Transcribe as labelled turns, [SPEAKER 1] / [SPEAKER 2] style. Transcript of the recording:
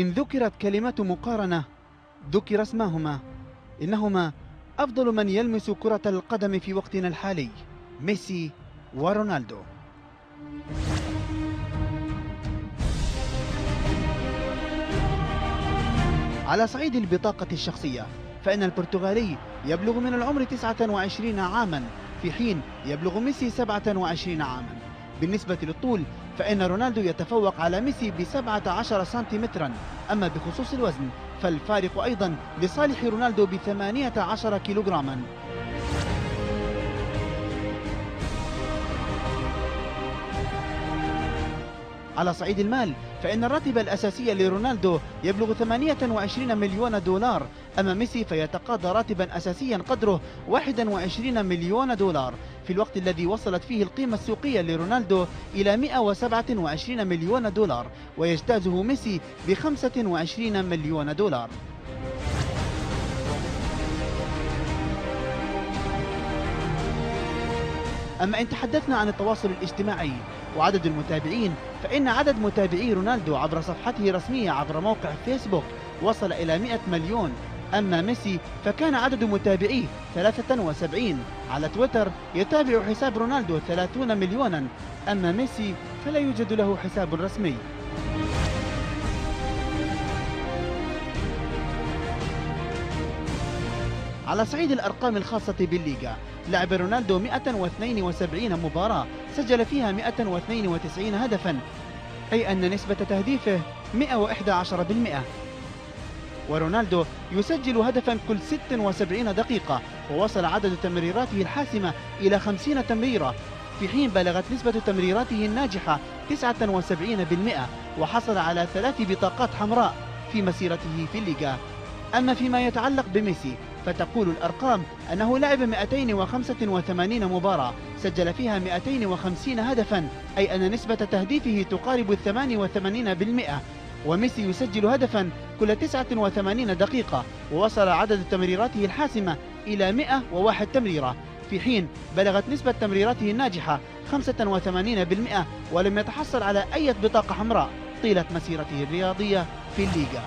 [SPEAKER 1] إن ذكرت كلمة مقارنة ذكر اسماهما، إنهما أفضل من يلمس كرة القدم في وقتنا الحالي، ميسي ورونالدو. على صعيد البطاقة الشخصية فإن البرتغالي يبلغ من العمر 29 عاما، في حين يبلغ ميسي 27 عاما. بالنسبة للطول فإن رونالدو يتفوق على ميسي ب17 سنتيمترا، أما بخصوص الوزن فالفارق أيضا لصالح رونالدو ب18 كيلوغراما. على صعيد المال فإن الراتب الأساسي لرونالدو يبلغ 28 مليون دولار، أما ميسي فيتقاضى راتبا أساسيا قدره 21 مليون دولار، في الوقت الذي وصلت فيه القيمة السوقية لرونالدو إلى 127 مليون دولار، ويجتازه ميسي ب 25 مليون دولار. أما إن تحدثنا عن التواصل الاجتماعي وعدد المتابعين فإن عدد متابعي رونالدو عبر صفحته الرسمية عبر موقع فيسبوك وصل إلى 100 مليون، أما ميسي فكان عدد متابعيه 73. على تويتر يتابع حساب رونالدو 30 مليونا، أما ميسي فلا يوجد له حساب رسمي. على صعيد الأرقام الخاصة بالليغا لعب رونالدو 172 مباراة، سجل فيها 192 هدفا، أي أن نسبة تهديفه 111%. ورونالدو يسجل هدفا كل 76 دقيقة، ووصل عدد تمريراته الحاسمة إلى 50 تمريرة، في حين بلغت نسبة تمريراته الناجحة 79%، وحصل على 3 بطاقات حمراء في مسيرته في الليغا. أما فيما يتعلق بميسي فتقول الأرقام أنه لعب 285 مباراة، سجل فيها 250 هدفا، أي أن نسبة تهديفه تقارب 88%. وميسي يسجل هدفا كل 89 دقيقة، ووصل عدد تمريراته الحاسمة إلى 101 تمريرة، في حين بلغت نسبة تمريراته الناجحة 85%، ولم يتحصل على أي بطاقة حمراء طيلة مسيرته الرياضية في الليغا.